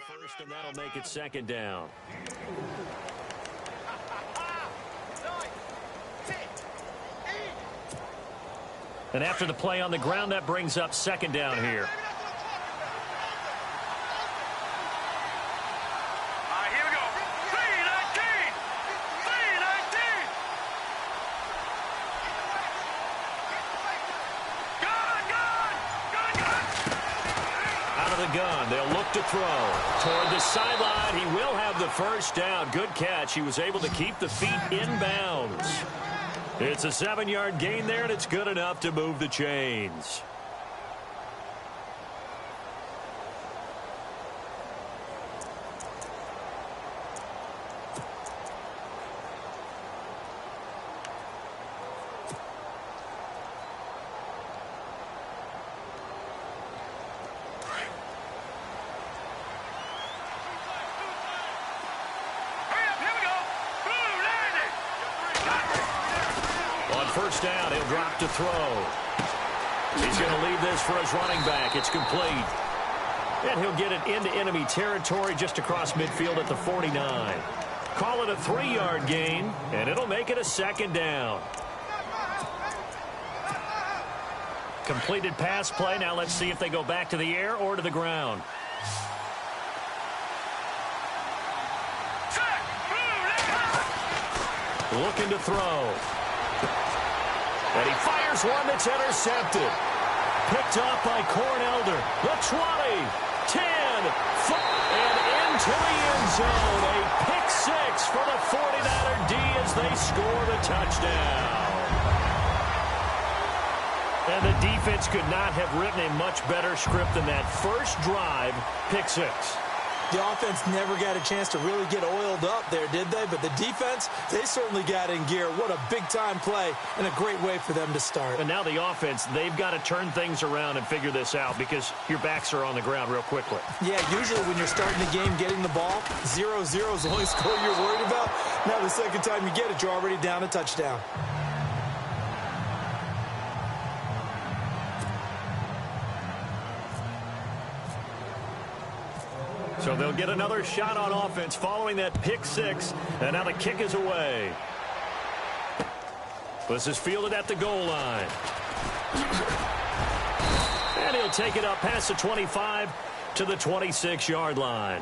first, and that'll make it second down. And after the play on the ground, that brings up second down here. Gun. They'll look to throw toward the sideline. He will have the first down. Good catch. He was able to keep the feet in bounds. It's a 7-yard gain there, and it's good enough to move the chains. First down, he'll drop to throw. He's going to leave this for his running back. It's complete. And he'll get it into enemy territory just across midfield at the 49. Call it a 3-yard gain, and it'll make it a second down. Completed pass play. Now let's see if they go back to the air or to the ground. Looking to throw. And he fires one that's intercepted. Picked off by Cornelder. The 20, 10, and into the end zone. A pick six for the 49er D as they score the touchdown. And the defense could not have written a much better script than that first drive, pick six. The offense never got a chance to really get oiled up there, did they? But the defense, they certainly got in gear. What a big-time play and a great way for them to start. And now the offense, they've got to turn things around and figure this out because your backs are on the ground real quickly. Yeah, usually when you're starting the game getting the ball, 0-0 is the only score you're worried about. Now the second time you get it, you're already down a touchdown. So they'll get another shot on offense following that pick six, and now the kick is away. This is fielded at the goal line. And he'll take it up past the 25 to the 26-yard line.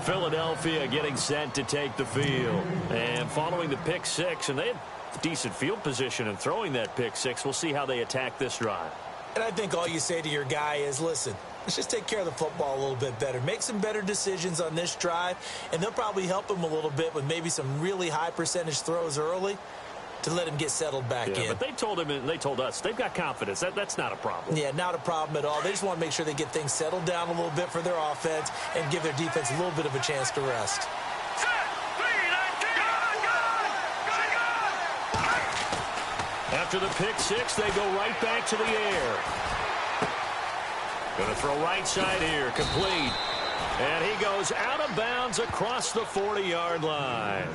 Philadelphia getting set to take the field. And following the pick six, and they have decent field position in throwing that pick six. We'll see how they attack this drive. And I think all you say to your guy is, listen, let's just take care of the football a little bit better. Make some better decisions on this drive, and they'll probably help him a little bit with maybe some really high percentage throws early to let him get settled back in. But they told him and they told us they've got confidence. That's not a problem. Yeah, not a problem at all. They just want to make sure they get things settled down a little bit for their offense and give their defense a little bit of a chance to rest. After the pick six, they go right back to the air. Going to throw right side here, complete. And he goes out of bounds across the 40-yard line.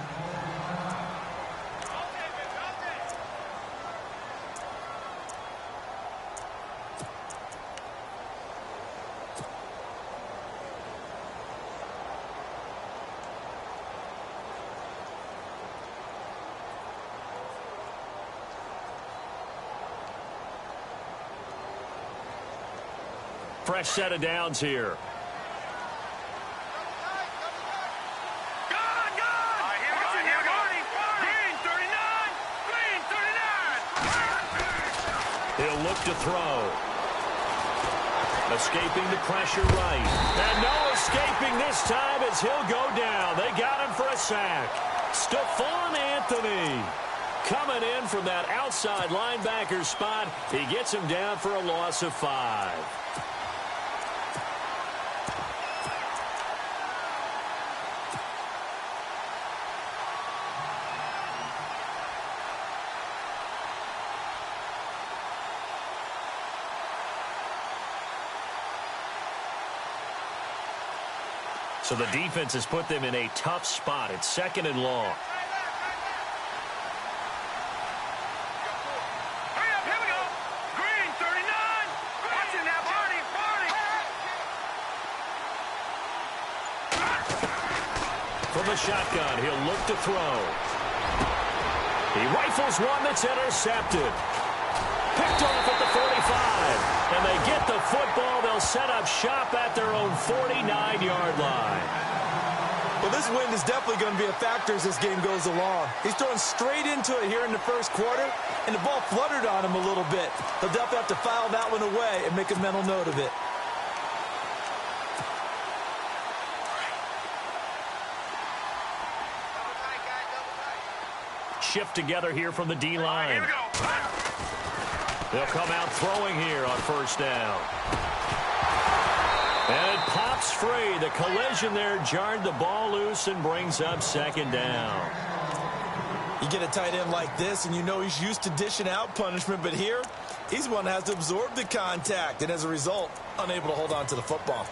Fresh set of downs here. He'll look to throw. Escaping the pressure right. And no escaping this time as he'll go down. They got him for a sack. Stephon Anthony coming in from that outside linebacker spot. He gets him down for a loss of 5. So the defense has put them in a tough spot. It's second and long. the shotgun. He'll look to throw. He rifles one that's intercepted. Picked off at the 45. And they get the football. They'll set up shop at their own 49-yard line. Well, this wind is definitely going to be a factor as this game goes along. He's throwing straight into it here in the first quarter, and the ball fluttered on him a little bit. He'll definitely have to file that one away and make a mental note of it. Shift together here from the D-line. They'll come out throwing here on first down. And it pops free. The collision there jarred the ball loose and brings up second down. You get a tight end like this, and you know he's used to dishing out punishment, but here, he's one that has to absorb the contact, and as a result, unable to hold on to the football.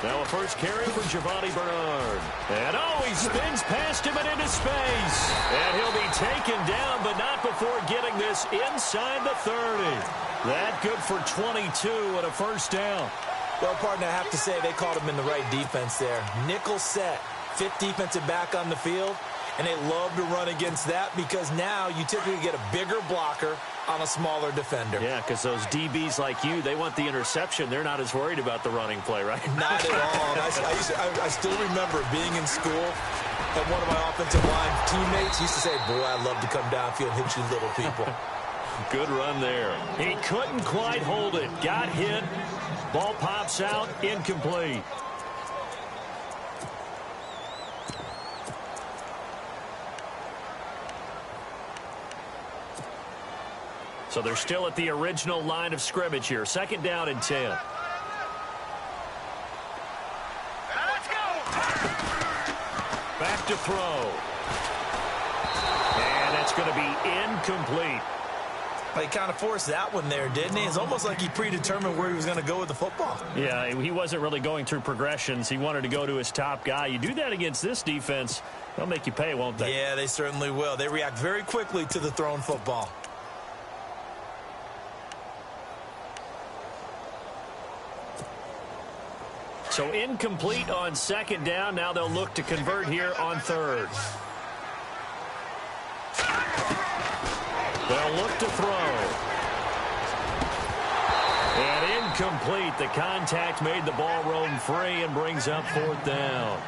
Now a first carry for Giovanni Bernard. And he spins past him and into space. And he'll be taken down, but not before getting this inside the 30. That good for 22 and a first down. Well, partner, I have to say they called him in the right defense there. Nickel set, fifth defensive back on the field. And they love to run against that because now you typically get a bigger blocker on a smaller defender. Yeah, because those DBs like you, they want the interception. They're not as worried about the running play, right? Not at all. I still remember being in school, and one of my offensive line teammates used to say, boy, I love to come downfield and hit you little people. Good run there. He couldn't quite hold it. Got hit. Ball pops out. Incomplete. So they're still at the original line of scrimmage here. Second down and 10. Let's go. Back to throw. And that's going to be incomplete. He kind of forced that one there, didn't he? It's almost like he predetermined where he was going to go with the football. Yeah, he wasn't really going through progressions. He wanted to go to his top guy. You do that against this defense, they'll make you pay, won't they? Yeah, they certainly will. They react very quickly to the thrown football. So incomplete on second down. Now they'll look to convert here on third. They'll look to throw. And incomplete. The contact made the ball roam free and brings up fourth down.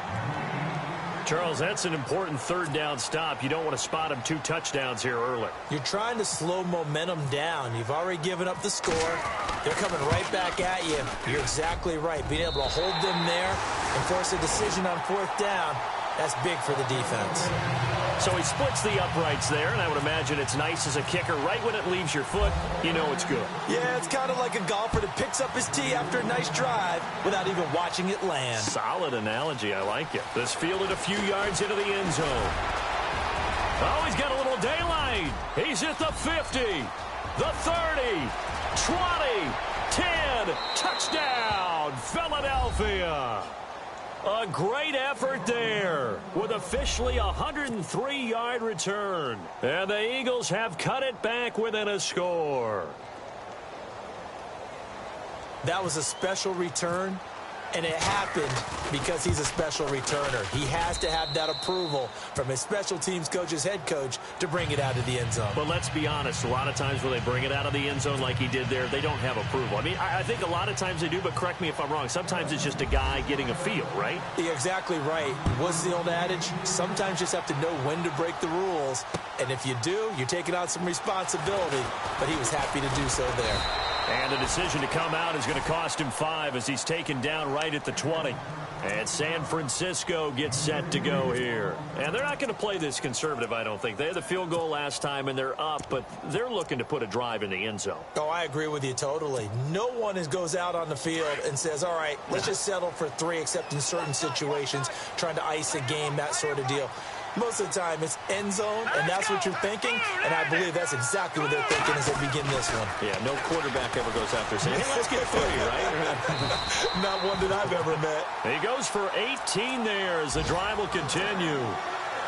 Charles, that's an important third down stop. You don't want to spot him 2 touchdowns here early. You're trying to slow momentum down. You've already given up the score. They're coming right back at you. You're exactly right. Being able to hold them there and force a decision on fourth down, that's big for the defense. So he splits the uprights there, and I would imagine it's nice as a kicker. Right when it leaves your foot, you know it's good. Yeah, it's kind of like a golfer that picks up his tee after a nice drive without even watching it land. Solid analogy. I like it. This fielded a few yards into the end zone. Oh, he's got a little daylight. He's at the 50, the 30, 20, 10, touchdown, Philadelphia. A great effort there with officially a 103-yard return. And the Eagles have cut it back within a score. That was a special return, and it happened because he's a special returner. He has to have that approval from his special teams coach's head coach to bring it out of the end zone. But let's be honest, a lot of times when they bring it out of the end zone like he did there, they don't have approval. I mean, I think a lot of times they do, but correct me if I'm wrong. Sometimes it's just a guy getting a feel, right? You're exactly right. What's the old adage? Sometimes you just have to know when to break the rules. And if you do, you're taking on some responsibility. But he was happy to do so there. And the decision to come out is going to cost him 5 as he's taken down right at the 20. And San Francisco gets set to go here. And they're not going to play this conservative, I don't think. They had the field goal last time, and they're up, but they're looking to put a drive in the end zone. Oh, I agree with you totally. No one goes out on the field and says, all right, let's just settle for 3, except in certain situations, trying to ice a game, that sort of deal. Most of the time, it's end zone, and that's what you're thinking, and I believe that's exactly what they're thinking as they begin this one. Yeah, no quarterback ever goes out there saying, hey, let's get 30, right? Not one that I've ever met. He goes for 18 there as the drive will continue.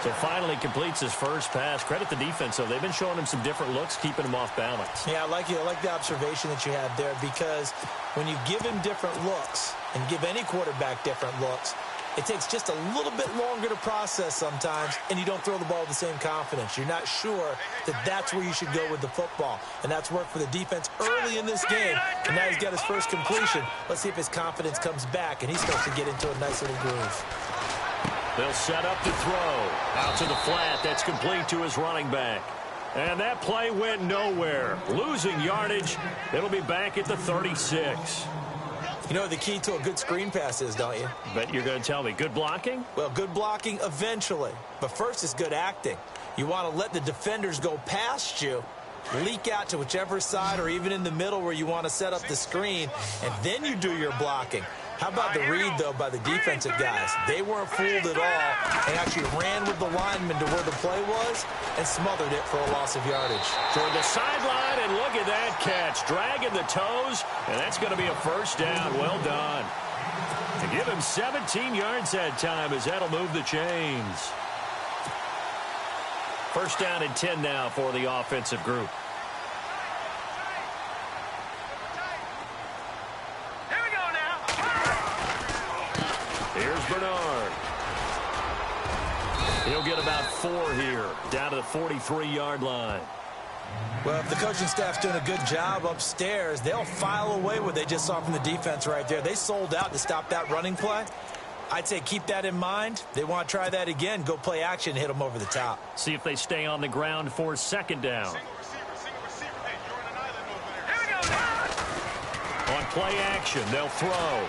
So finally completes his first pass. Credit the defense, though. They've been showing him some different looks, keeping him off balance. Yeah, I like the observation that you had there, because when you give him different looks and give any quarterback different looks, it takes just a little bit longer to process sometimes, and you don't throw the ball with the same confidence. You're not sure that that's where you should go with the football, and that's worked for the defense early in this game, and now he's got his first completion. Let's see if his confidence comes back, and he starts to get into a nice little groove. They'll set up to throw. Out to the flat. That's complete to his running back. And that play went nowhere. Losing yardage. It'll be back at the 36. You know what the key to a good screen pass is, don't you? Bet you're going to tell me. Good blocking? Well, good blocking eventually. But first is good acting. You want to let the defenders go past you, leak out to whichever side or even in the middle where you want to set up the screen, and then you do your blocking. How about the read, though, by the defensive guys? They weren't fooled at all and actually ran with the lineman to where the play was and smothered it for a loss of yardage. Toward the sideline, and look at that catch. Dragging the toes, and that's going to be a first down. Well done. To give him 17 yards that time, as that'll move the chains. First down and 10 now for the offensive group. Here's Bernard. He'll get about 4 here, down to the 43-yard line. Well, if the coaching staff's doing a good job upstairs, they'll file away what they just saw from the defense right there. They sold out to stop that running play. I'd say keep that in mind. They want to try that again. Go play action and hit them over the top. See if they stay on the ground for second down. On play action, they'll throw.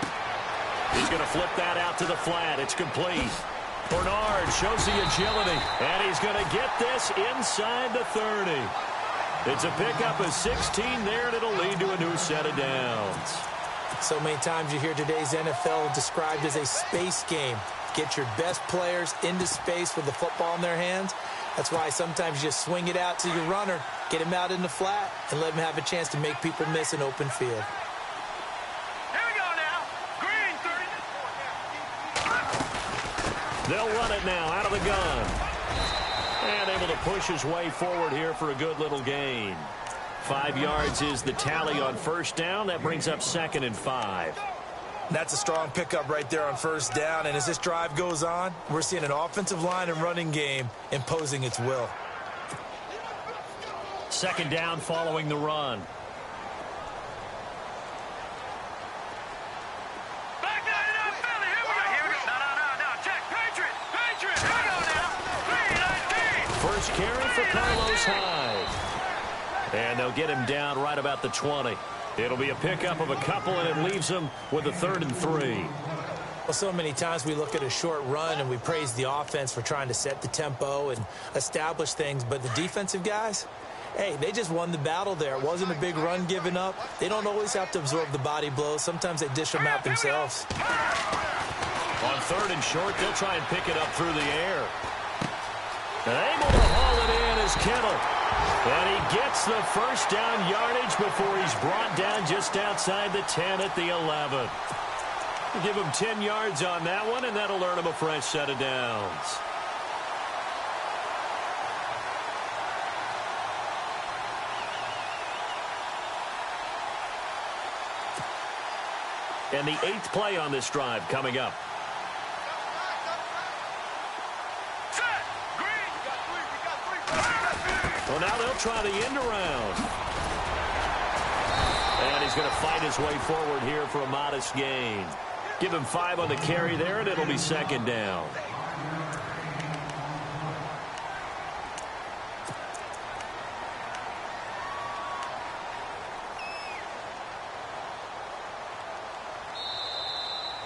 He's going to flip that out to the flat. It's complete. Bernard shows the agility, and he's going to get this inside the 30. It's a pickup of 16 there, and it'll lead to a new set of downs. So many times you hear today's NFL described as a space game. Get your best players into space with the football in their hands. That's why sometimes you just swing it out to your runner, get him out in the flat, and let him have a chance to make people miss an open field. They'll run it now out of the gun. And able to push his way forward here for a good little gain. 5 yards is the tally on first down. That brings up 2nd and 5. That's a strong pickup right there on first down. And as this drive goes on, we're seeing an offensive line and running game imposing its will. 2nd down following the run. First carry for Carlos Hyde. And they'll get him down right about the 20. It'll be a pickup of a couple, and it leaves him with a 3rd and 3. Well, so many times we look at a short run and we praise the offense for trying to set the tempo and establish things, but the defensive guys, hey, they just won the battle there. It wasn't a big run given up. They don't always have to absorb the body blows. Sometimes they dish them out themselves. On 3rd and short, they'll try and pick it up through the air. Able to haul it in is Kittle. And he gets the first down yardage before he's brought down just outside the 10 at the 11. We'll give him 10 yards on that one, and that'll earn him a fresh set of downs. And the 8th play on this drive coming up. Well, now they'll try the end around. And he's going to fight his way forward here for a modest gain. Give him 5 on the carry there, and it'll be 2nd down.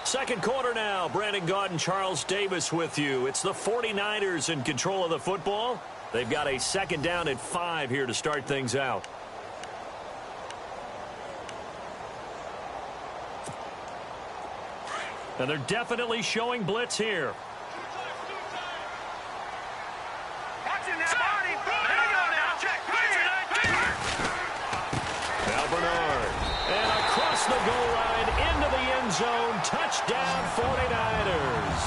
Second quarter now. Brandon Gaudin and Charles Davis with you. It's the 49ers in control of the football. They've got a 2nd down at 5 here to start things out. And they're definitely showing blitz here. Touchdown 49ers.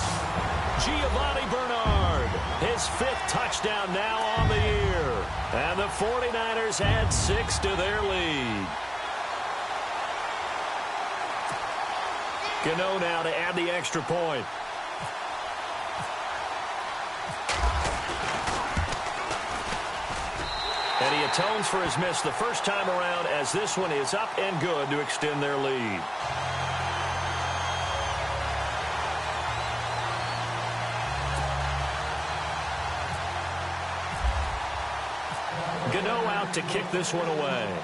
Giovanni Bernard, his 5th touchdown now on the year. And the 49ers add 6 to their lead. Gano now to add the extra point. And he atones for his miss the first time around, as this one is up and good to extend their lead. Gano out to kick this one away.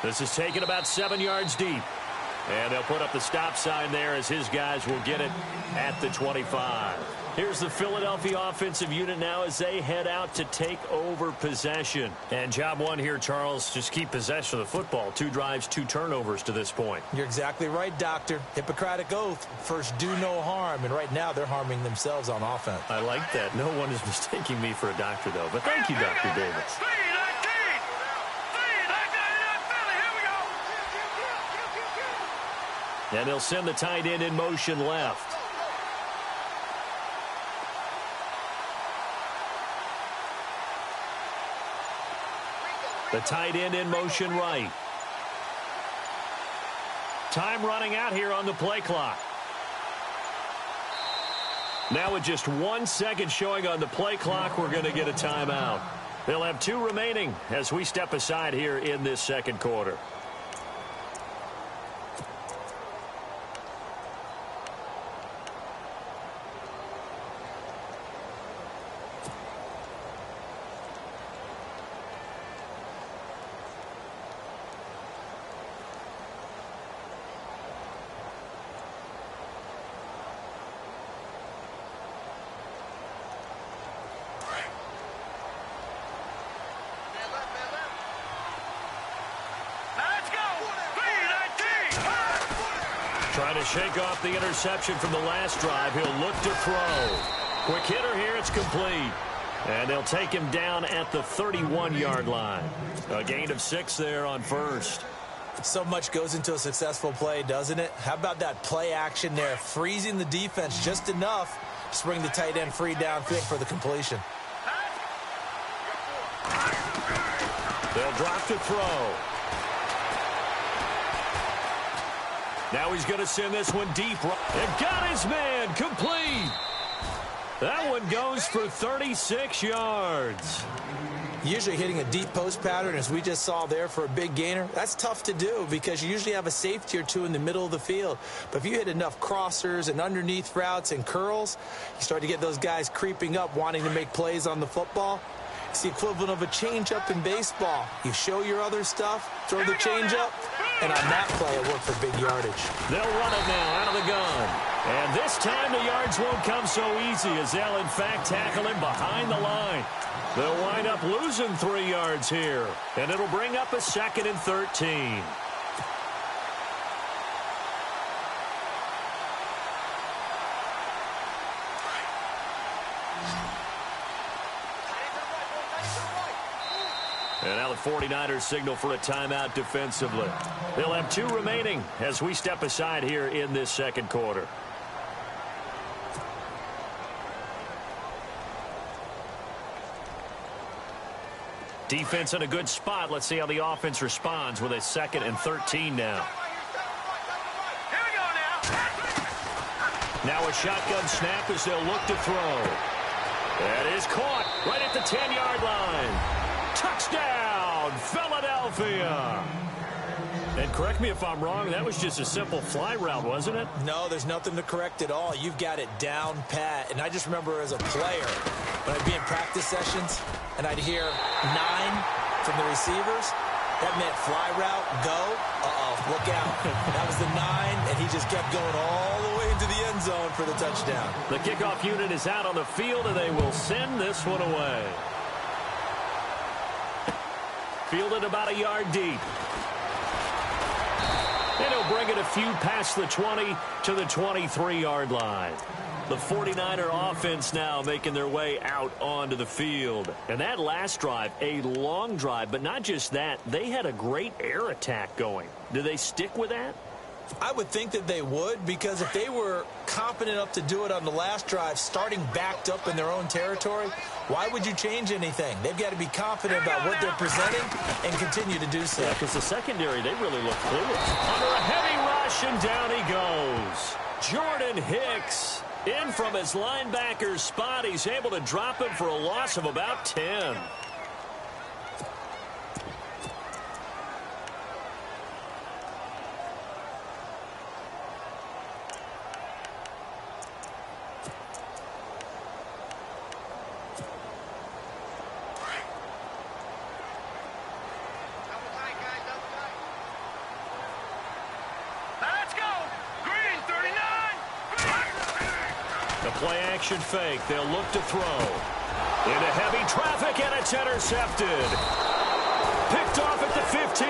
This is taken about 7 yards deep. And they'll put up the stop sign there as his guys will get it at the 25. Here's the Philadelphia offensive unit now as they head out to take over possession. And job one here, Charles, just keep possession of the football. 2 drives, 2 turnovers to this point. You're exactly right, Doctor. Hippocratic oath. First, do no harm. And right now, they're harming themselves on offense. I like that. No one is mistaking me for a doctor, though. But thank you, Dr. Davis. And they'll send the tight end in motion left. The tight end in motion right. Time running out here on the play clock. Now with just 1 second showing on the play clock, we're going to get a timeout. They'll have 2 remaining as we step aside here in this second quarter. Trying to shake off the interception from the last drive. He'll look to throw. Quick hitter here. It's complete. And they'll take him down at the 31-yard line. A gain of 6 there on first. So much goes into a successful play, doesn't it? How about that play action there? Freezing the defense just enough to bring the tight end free downfield for the completion. They'll drop to throw. Now he's going to send this one deep. And got his man complete. That one goes for 36 yards. Usually hitting a deep post pattern, as we just saw there for a big gainer, that's tough to do because you usually have a safety or 2 in the middle of the field. But if you hit enough crossers and underneath routes and curls, you start to get those guys creeping up, wanting to make plays on the football. It's the equivalent of a changeup in baseball. You show your other stuff, throw the changeup, and on that play, it worked for big yardage. They'll run it now out of the gun. And this time the yards won't come so easy as they'll, in fact, tackle him behind the line. They'll wind up losing 3 yards here. And it'll bring up a 2nd and 13. And now the 49ers signal for a timeout defensively. They'll have 2 remaining as we step aside here in this second quarter. Defense in a good spot. Let's see how the offense responds with a 2nd and 13 now. Here we go now. Now a shotgun snap as they'll look to throw. That is caught right at the 10-yard line. Touchdown, Philadelphia. And correct me if I'm wrong, that was just a simple fly route, wasn't it? No, there's nothing to correct at all. You've got it down pat. And I just remember as a player, when I'd be in practice sessions, and I'd hear 9 from the receivers, that meant fly route, go, look out. That was the 9, and he just kept going all the way into the end zone for the touchdown. The kickoff unit is out on the field, and they will send this one away. Fielded about a yard deep. And he'll bring it a few past the 20 to the 23-yard line. The 49er offense now making their way out onto the field. And that last drive, a long drive, but not just that, they had a great air attack going. Do they stick with that? I would think that they would, because if they were confident enough to do it on the last drive, starting backed up in their own territory, why would you change anything? They've got to be confident about what they're presenting and continue to do so. Yeah, because the secondary, they really look clueless. Under a heavy rush, and down he goes. Jordan Hicks in from his linebacker's spot. He's able to drop it for a loss of about 10. Play-action fake. They'll look to throw. Into heavy traffic, and it's intercepted. Picked off at the 15,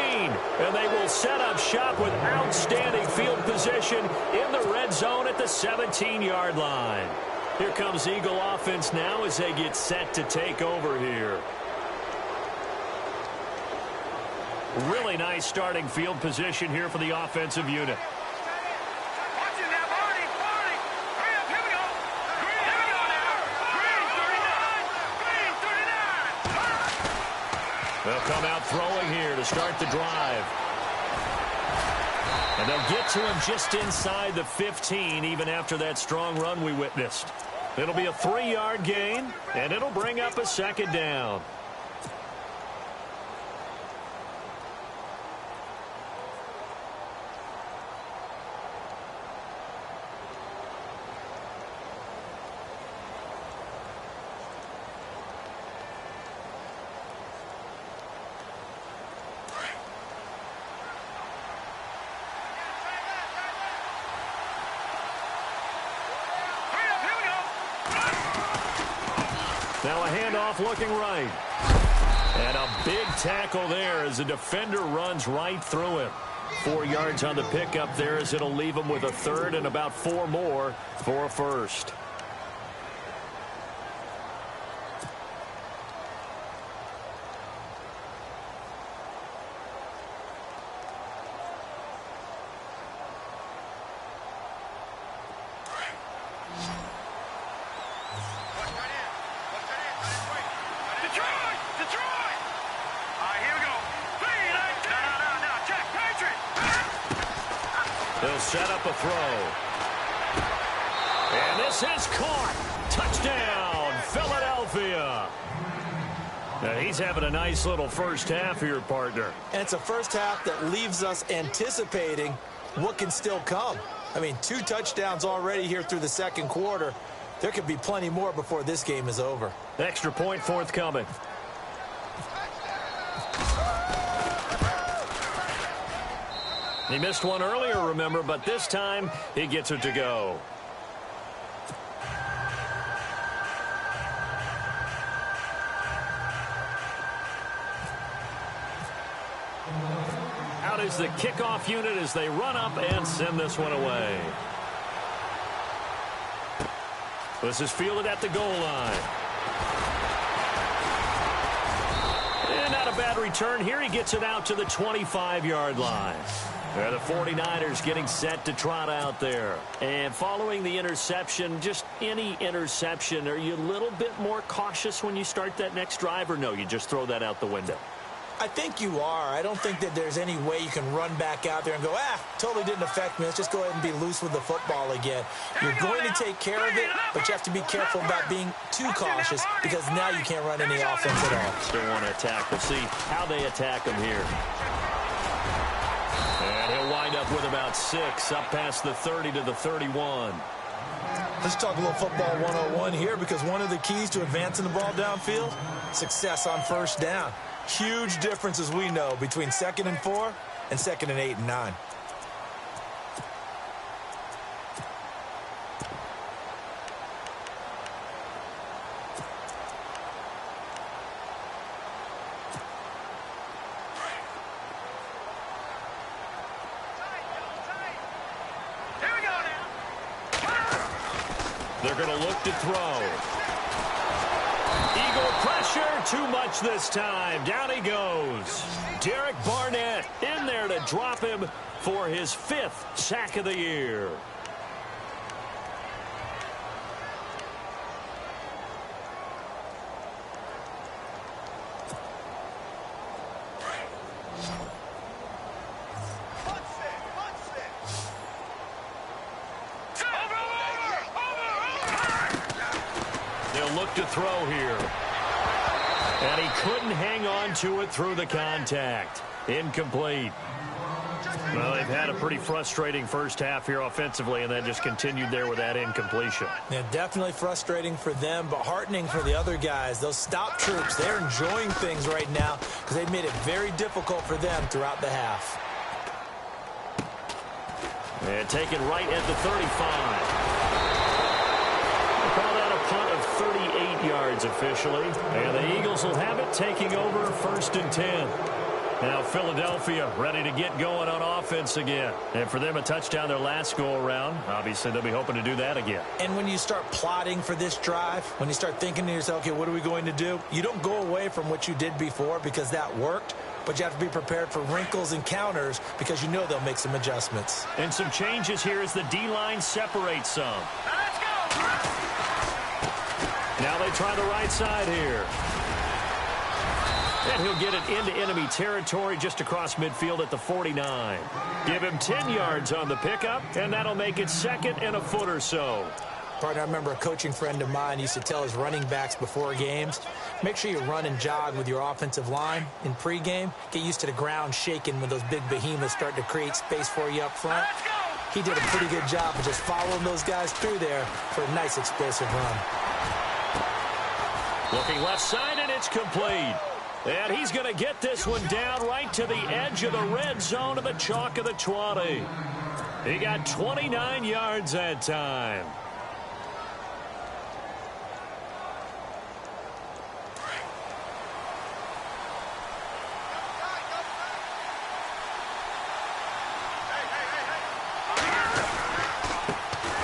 and they will set up shop with outstanding field position in the red zone at the 17-yard line. Here comes Eagle offense now as they get set to take over here. Really nice starting field position here for the offensive unit. They'll come out throwing here to start the drive. And they'll get to him just inside the 15, even after that strong run we witnessed. It'll be a 3-yard gain, and it'll bring up a second down. Now a handoff looking right. And a big tackle there as the defender runs right through him. 4 yards on the pickup there as it'll leave him with a third and about 4 more for a first. They'll set up a throw. And this is caught. Touchdown, Philadelphia. Now he's having a nice little first half here, partner. And it's a first half that leaves us anticipating what can still come. I mean, 2 touchdowns already here through the second quarter. There could be plenty more before this game is over. Extra point forthcoming. He missed one earlier, remember, but this time he gets it to go. Out is the kickoff unit as they run up and send this one away. This is fielded at the goal line. And not a bad return here. He gets it out to the 25-yard line. The 49ers getting set to trot out there. And following the interception, just any interception, are you a little bit more cautious when you start that next drive, or no, you just throw that out the window? I think you are. I don't think that there's any way you can run back out there and go, totally didn't affect me. Let's just go ahead and be loose with the football again. You're going to take care of it, but you have to be careful about being too cautious because now you can't run any offense at all. Still want to attack. We'll see how they attack him here. And he'll wind up with about 6 up past the 30 to the 31. Let's talk a little football 101 here, because one of the keys to advancing the ball downfield, success on first down. Huge difference, as we know, between 2nd and 4 and 2nd and 8 and 9. They're going to look to throw. Eagle pressure, too much this time. Down he goes. Derek Barnett in there to drop him for his 5th sack of the year. They'll look to throw here. And he couldn't hang on to it through the contact. Incomplete. Well, they've had a pretty frustrating first half here offensively, and then just continued there with that incompletion. Yeah, definitely frustrating for them, but heartening for the other guys. Those stop troops, they're enjoying things right now because they've made it very difficult for them throughout the half. And taken right at the 35. They call that a punt of 38 yards officially. And the Eagles will have it, taking over 1st and 10. Now Philadelphia ready to get going on offense again. And for them, a touchdown their last go-around. Obviously, they'll be hoping to do that again. And when you start plotting for this drive, when you start thinking to yourself, okay, what are we going to do? You don't go away from what you did before because that worked. But you have to be prepared for wrinkles and counters because you know they'll make some adjustments. And some changes here as the D-line separates some. Now let's go. Now they try the right side here. And he'll get it into enemy territory just across midfield at the 49. Give him 10 yards on the pickup, and that'll make it 2nd and a foot or so. Partner, I remember a coaching friend of mine used to tell his running backs before games, make sure you run and jog with your offensive line in pregame. Get used to the ground shaking when those big behemoths start to create space for you up front. He did a pretty good job of just following those guys through there for a nice explosive run. Looking left side, and it's complete. And he's going to get this one down right to the edge of the red zone of the chalk of the 20. He got 29 yards that time.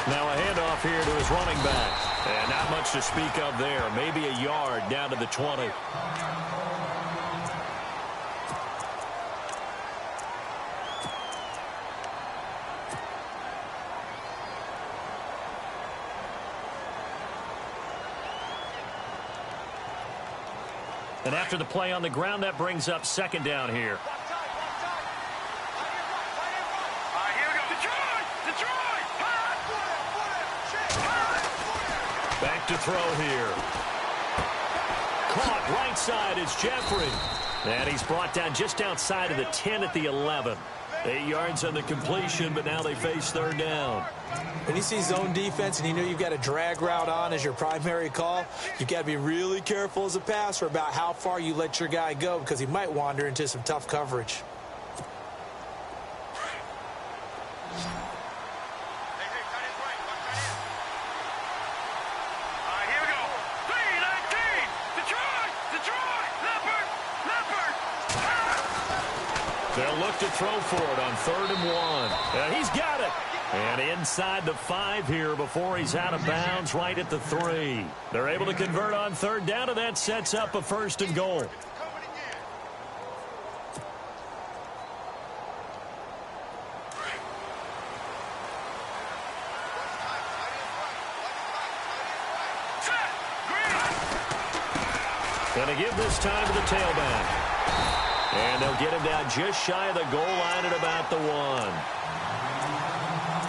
Now a handoff here to his running back. And not much to speak of there. Maybe a yard down to the 20. And after the play on the ground, that brings up 2nd down here. Back to throw here. Caught right side is Jeffrey. And he's brought down just outside of the 10 at the 11. 8 yards on the completion, but now they face 3rd down. When you see zone defense and you know you've got a drag route on as your primary call, you've got to be really careful as a passer about how far you let your guy go because he might wander into some tough coverage. They'll look to throw for it on 3rd and 1. And he's got it. And inside the 5 here before he's out of bounds right at the 3. They're able to convert on 3rd down, and that sets up a 1st and goal. Going to give this time to the tailback. And they'll get him down just shy of the goal line at about the 1.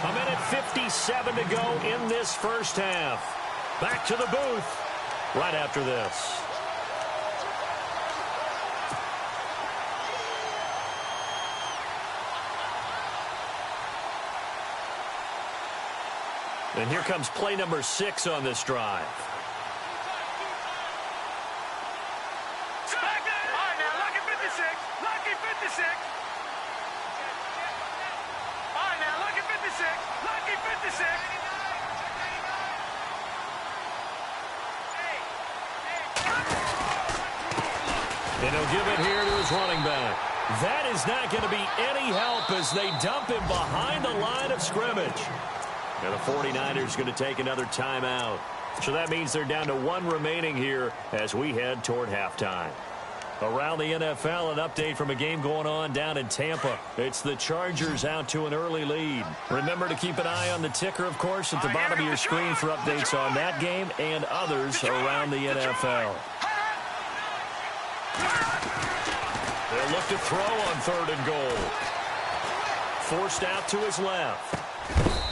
A minute 57 to go in this first half. Back to the booth right after this. And here comes play number 6 on this drive. And he'll give it here to his running back. That is not going to be any help as they dump him behind the line of scrimmage. And the 49ers going to take another timeout. So that means they're down to one remaining here as we head toward halftime. Around the NFL, an update from a game going on down in Tampa. It's the Chargers out to an early lead. Remember to keep an eye on the ticker, of course, at the bottom of your screen for updates on that game and others around the NFL. They'll look to throw on 3rd and goal. Forced out to his left.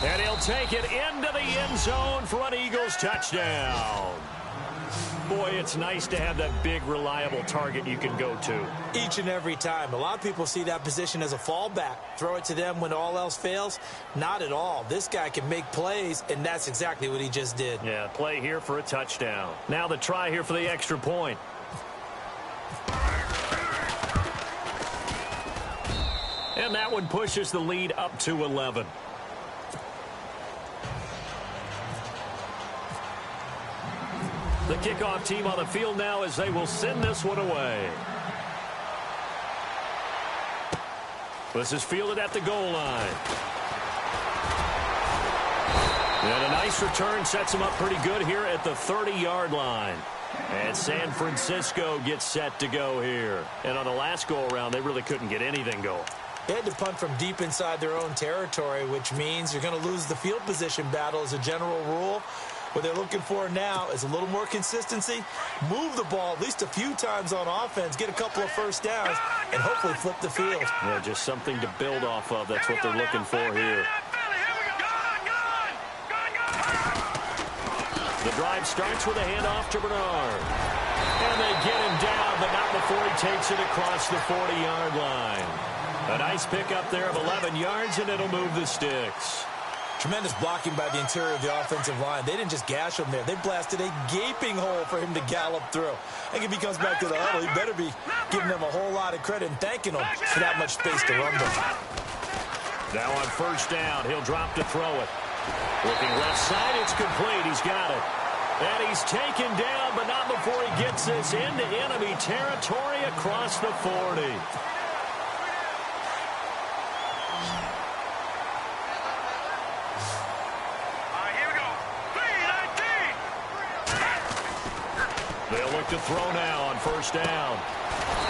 And he'll take it into the end zone for an Eagles touchdown. Boy, it's nice to have that big, reliable target you can go to. Each and every time. A lot of people see that position as a fallback. Throw it to them when all else fails. Not at all. This guy can make plays, and that's exactly what he just did. Yeah, play here for a touchdown. Now the try here for the extra point. And that one pushes the lead up to 11. The kickoff team on the field now as they will send this one away. This is fielded at the goal line. And a nice return sets him up pretty good here at the 30-yard line. And San Francisco gets set to go here. And on the last go-around, they really couldn't get anything going. They had to punt from deep inside their own territory, which means you're going to lose the field position battle as a general rule. What they're looking for now is a little more consistency, move the ball at least a few times on offense, get a couple of first downs, and hopefully flip the field. Yeah, just something to build off of. That's what they're looking for here. The drive starts with a handoff to Bernard. And they get him down, but not before he takes it across the 40-yard line. A nice pickup there of 11 yards, and it'll move the sticks. Tremendous blocking by the interior of the offensive line. They didn't just gash him there. They blasted a gaping hole for him to gallop through. I think if he comes back to the huddle, he better be giving them a whole lot of credit and thanking them for that much space to rumble. Now on 1st down, he'll drop to throw it. Looking left side, it's complete. He's got it. And he's taken down, but not before he gets this into enemy territory across the 40. They'll look to throw now on 1st down.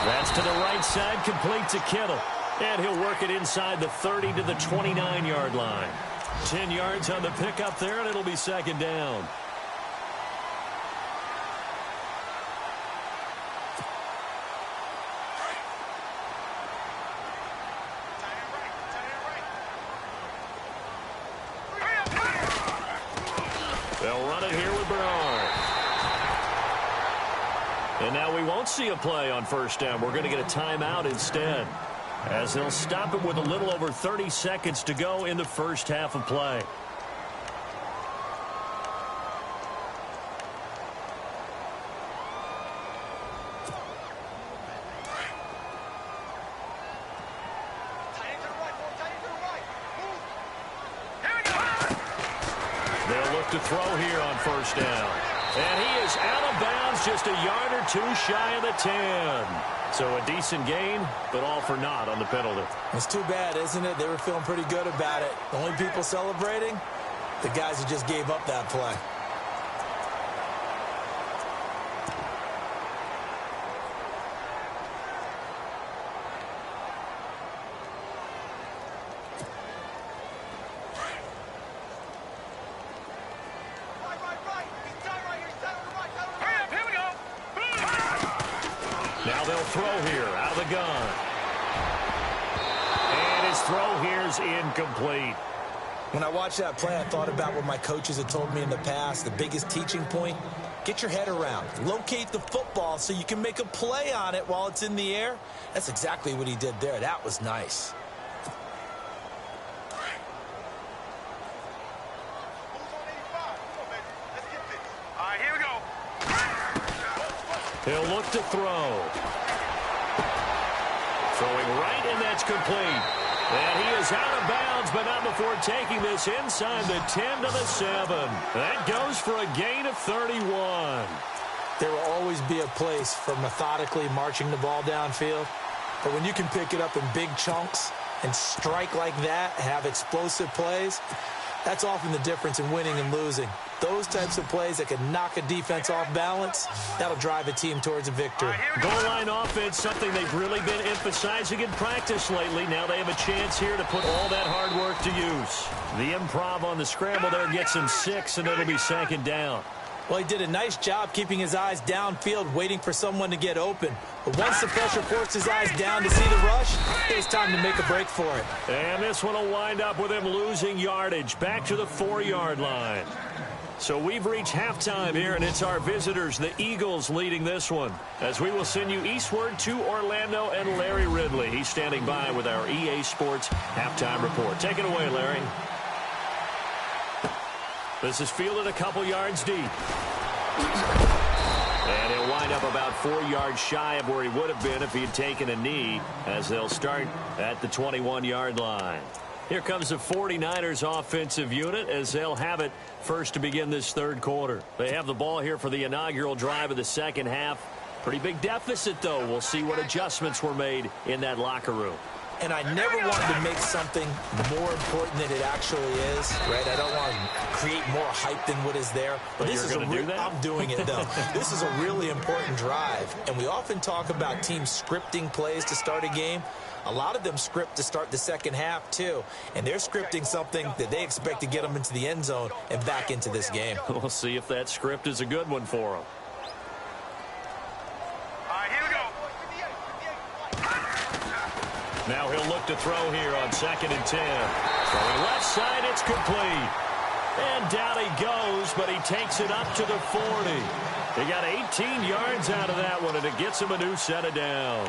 That's to the right side, complete to Kittle. And he'll work it inside the 30 to the 29-yard line. 10 yards on the pickup there, and it'll be 2nd down. They'll run it here with Bernard. And now we won't see a play on 1st down. We're going to get a timeout instead, as they'll stop it with a little over 30 seconds to go in the first half of play. They'll look to throw here on 1st down. And he is out of bounds, just a yard or two shy of the 10. So a decent gain, but all for naught on the penalty. It's too bad, isn't it? They were feeling pretty good about it. The only people celebrating, the guys who just gave up that play. Now they'll throw here out of the gun. And his throw here is incomplete. When I watched that play, I thought about what my coaches had told me in the past. The biggest teaching point, get your head around. Locate the football so you can make a play on it while it's in the air. That's exactly what he did there. That was nice. He'll look to throw. Throwing right, and that's complete. And he is out of bounds, but not before taking this inside the 10 to the 7. That goes for a gain of 31. There will always be a place for methodically marching the ball downfield. But when you can pick it up in big chunks and strike like that, have explosive plays, That's often the difference in winning and losing. Those types of plays that can knock a defense off balance, that'll drive a team towards a victory. Goal line offense, something they've really been emphasizing in practice lately. Now they have a chance here to put all that hard work to use. The improv on the scramble there gets him 6, and it'll be second down. Well, he did a nice job keeping his eyes downfield, waiting for someone to get open. But once the pressure forced his eyes down to see the rush, it was time to make a break for it. And this one will wind up with him losing yardage back to the 4-yard line. So we've reached halftime here, and it's our visitors, the Eagles, leading this one. As we will send you eastward to Orlando and Larry Ridley. He's standing by with our EA Sports halftime report. Take it away, Larry. This is fielded a couple yards deep. And he'll wind up about 4 yards shy of where he would have been if he had taken a knee, as they'll start at the 21-yard line. Here comes the 49ers offensive unit as they'll have it first to begin this third quarter. They have the ball here for the inaugural drive of the second half. Pretty big deficit, though. We'll see what adjustments were made in that locker room. And I never wanted to make something more important than it actually is, right? I don't want to create more hype than what is there. But this you're going to do that? I'm doing it, though. This is a really important drive. And we often talk about teams scripting plays to start a game. A lot of them script to start the second half, too. And they're scripting something that they expect to get them into the end zone and back into this game. We'll see if that script is a good one for them. Now he'll look to throw here on 2nd and 10. Throwing left side, it's complete. And down he goes, but he takes it up to the 40. He got 18 yards out of that one, and it gets him a new set of downs.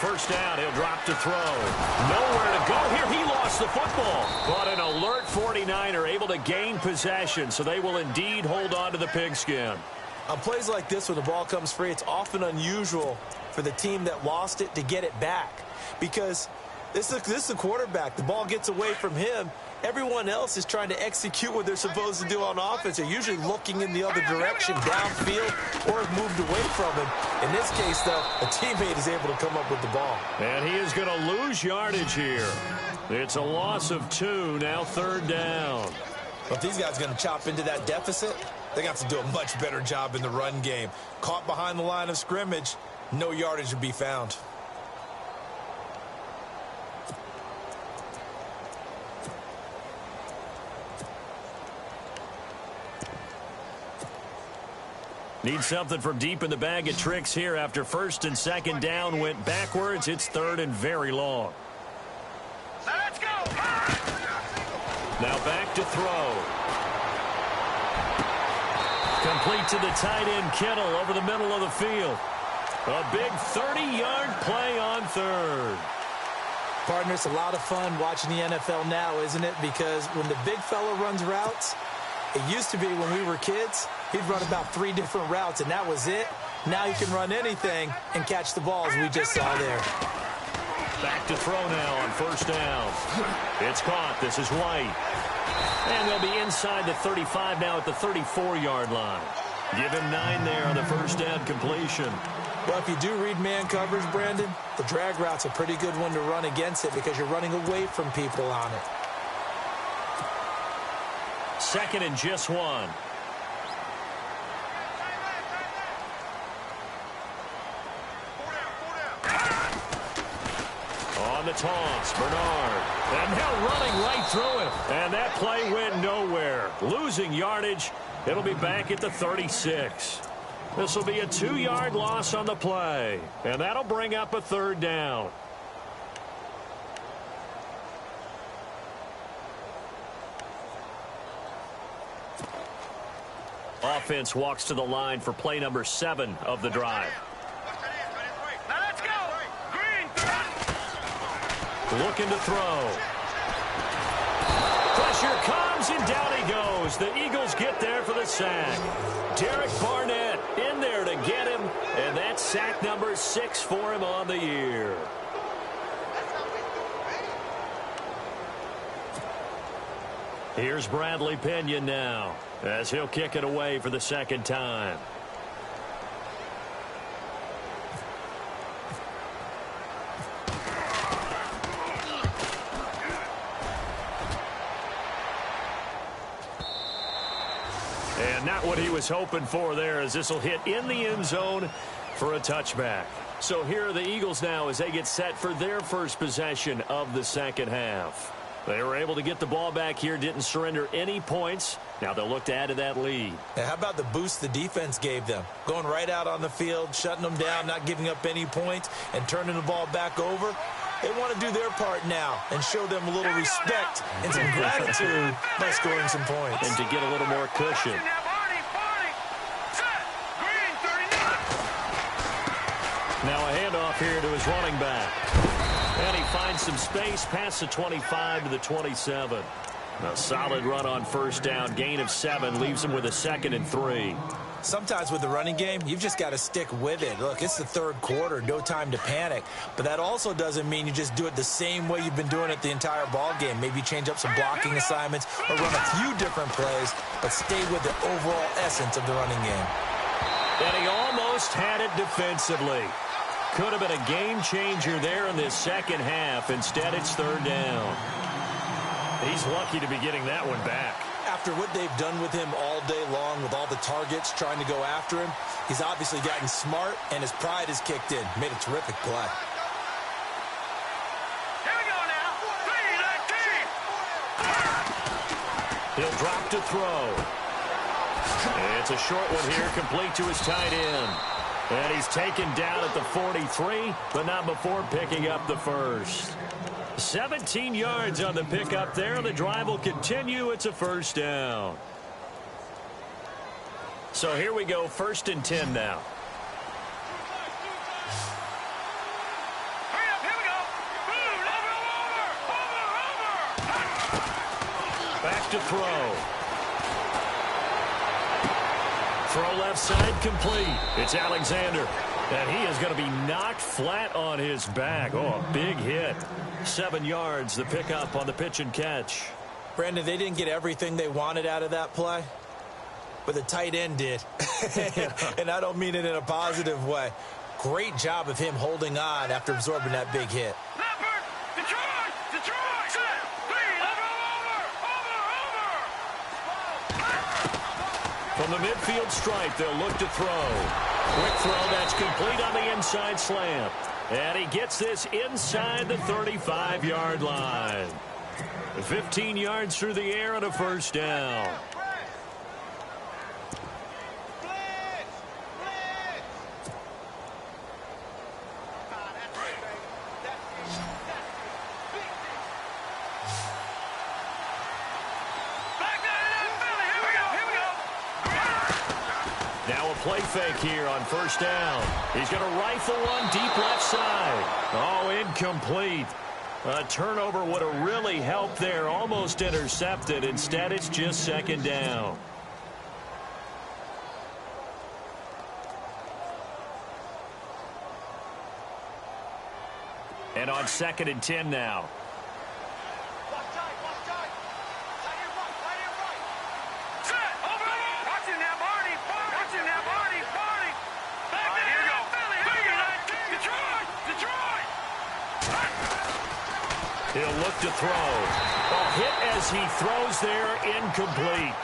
First down, he'll drop to throw. Nowhere to go here. He lost the football. But an alert 49er able to gain possession, so they will indeed hold on to the pigskin. On plays like this, when the ball comes free, it's often unusual for the team that lost it to get it back. Because this is a quarterback. The ball gets away from him. Everyone else is trying to execute what they're supposed to do on offense. They're usually looking in the other direction, downfield, or have moved away from him. In this case, though, a teammate is able to come up with the ball. And he is going to lose yardage here. It's a loss of 2, now 3rd down. Well, if these guys are going to chop into that deficit, they're going to have to do a much better job in the run game. Caught behind the line of scrimmage, no yardage would be found. Need something from deep in the bag of tricks here after 1st and 2nd down went backwards. It's 3rd and very long. Let's go! Now back to throw. Complete to the tight end Kittle over the middle of the field. A big 30-yard play on 3rd. Partner, it's a lot of fun watching the NFL now, isn't it? Because when the big fella runs routes, it used to be when we were kids, he'd run about 3 different routes, and that was it. Now you can run anything and catch the balls we just saw there. Back to throw now on 1st down. It's caught. This is White. And they'll be inside the 35 now at the 34-yard line. Give him 9 there on the 1st down completion. Well, if you do read man coverage, Brandon, the drag route's a pretty good one to run against it because you're running away from people on it. 2nd and just 1. On the toss, Bernard. And now running right through him. And that play went nowhere. Losing yardage. It'll be back at the 36. This will be a 2-yard loss on the play. And that'll bring up a 3rd down. Offense walks to the line for play number 7 of the drive. Let's go! Green! Looking to throw. Pressure comes, and down he goes. The Eagles get there for the sack. Derek Barnett in there to get him, and that's sack number 6 for him on the year. Here's Bradley Pinion now. as he'll kick it away for the second time. And not what he was hoping for there, as this will hit in the end zone for a touchback. So here are the Eagles now as they get set for their first possession of the second half. They were able to get the ball back here, didn't surrender any points. Now they'll look to add to that lead. And how about the boost the defense gave them? Going right out on the field, shutting them down, not giving up any points, and turning the ball back over. They want to do their part now and show them a little respect and some gratitude by scoring some points. And to get a little more cushion. Now a handoff here to his running back. And he finds some space past the 25 to the 27. A solid run on first down. Gain of 7 leaves him with a 2nd and 3. Sometimes with the running game, you've just got to stick with it. Look, it's the third quarter, no time to panic. But that also doesn't mean you just do it the same way you've been doing it the entire ball game. Maybe change up some blocking assignments or run a few different plays, but stay with the overall essence of the running game. And he almost had it defensively. Could have been a game changer there in this second half. Instead, it's third down. He's lucky to be getting that one back. After what they've done with him all day long with all the targets trying to go after him, he's obviously gotten smart, and his pride has kicked in. Made a terrific play. Here we go now. 3-19. He'll drop to throw. It's a short one here, complete to his tight end. And he's taken down at the 43, but not before picking up the first. 17 yards on the pickup there. The drive will continue. It's a first down. So here we go, 1st and 10 now. Hurry up, here we go. Over. Back to throw. Throw left side complete. It's Alexander. And he is going to be knocked flat on his back. Oh, a big hit. 7 yards, the pickup on the pitch and catch. Brandon, they didn't get everything they wanted out of that play, but the tight end did. And I don't mean it in a positive way. Great job of him holding on after absorbing that big hit. Leopard. Detroit. Set. 3. Over. From the midfield stripe, they'll look to throw. Quick throw, that's complete on the inside slant. And he gets this inside the 35-yard line. 15 yards through the air and a first down. Now a play fake here on first down. He's going to rifle one deep left side. Oh, incomplete. A turnover would have really helped there. Almost intercepted. Instead, it's just 2nd down. And on 2nd and 10 now. He'll look to throw. A hit as he throws there, incomplete.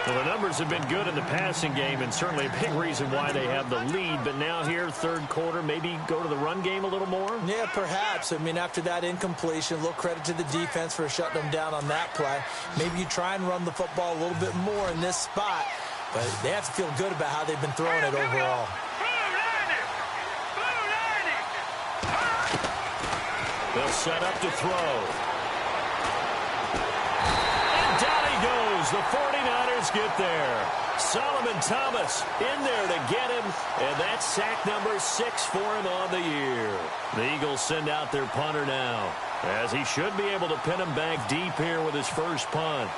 Well, the numbers have been good in the passing game, and certainly a big reason why they have the lead. But now here, third quarter, maybe go to the run game a little more? Yeah, perhaps. I mean, after that incompletion, a little credit to the defense for shutting them down on that play. Maybe you try and run the football a little bit more in this spot. But they have to feel good about how they've been throwing it overall. They'll set up to throw. And down he goes. The 49ers get there. Solomon Thomas in there to get him. And that's sack number 6 for him on the year. The Eagles send out their punter now, as he should be able to pin him back deep here with his first punt.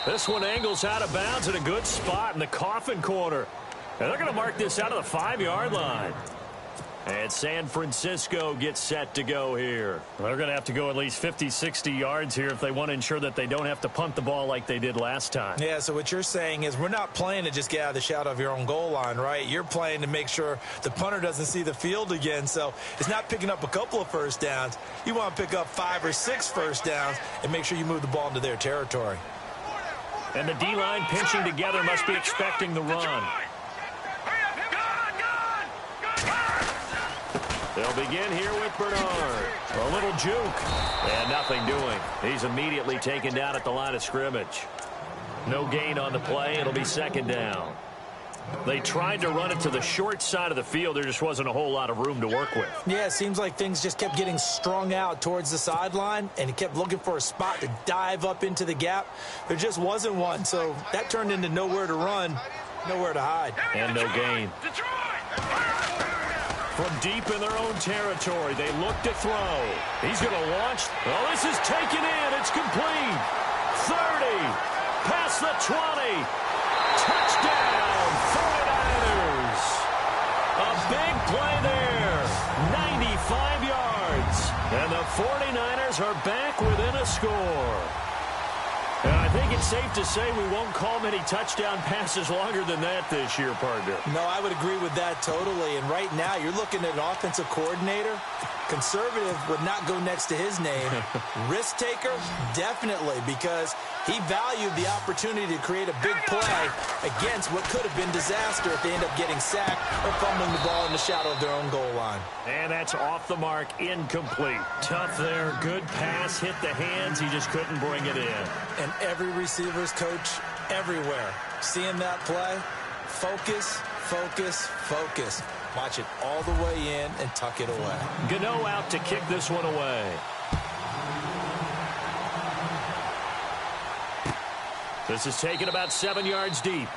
This one angles out of bounds at a good spot in the coffin corner. And they're going to mark this out of the 5-yard line. And San Francisco gets set to go here. They're going to have to go at least 50, 60 yards here if they want to ensure that they don't have to punt the ball like they did last time. Yeah, so what you're saying is we're not playing to just get out of the shadow of your own goal line, right? You're playing to make sure the punter doesn't see the field again. So it's not picking up a couple of first downs. You want to pick up 5 or 6 first downs and make sure you move the ball into their territory. And the D-line pinching together must be expecting the run. They'll begin here with Bernard. A little juke. And nothing doing. He's immediately taken down at the line of scrimmage. No gain on the play. It'll be second down. They tried to run it to the short side of the field. There just wasn't a whole lot of room to work with. Yeah, it seems like things just kept getting strung out towards the sideline, and he kept looking for a spot to dive up into the gap. There just wasn't one, so that turned into nowhere to run, nowhere to hide. And no gain. From deep in their own territory, they look to throw. He's going to launch. Oh, this is taken in. It's complete. 30. Past the 20. Touchdown, 49ers. A big play there. 95 yards. And the 49ers are back within a score. And I think it's safe to say we won't call many touchdown passes longer than that this year, partner. No, I would agree with that totally. And right now, you're looking at an offensive coordinator. Conservative would not go next to his name. Risk taker, definitely, because he valued the opportunity to create a big play against what could have been disaster if they end up getting sacked or fumbling the ball in the shadow of their own goal line. And that's off the mark, incomplete. Tough there, good pass, hit the hands, he just couldn't bring it in. And every receiver's coach everywhere, seeing that play, focus, focus, focus. Watch it all the way in and tuck it away. Gano out to kick this one away. This is taken about 7 yards deep.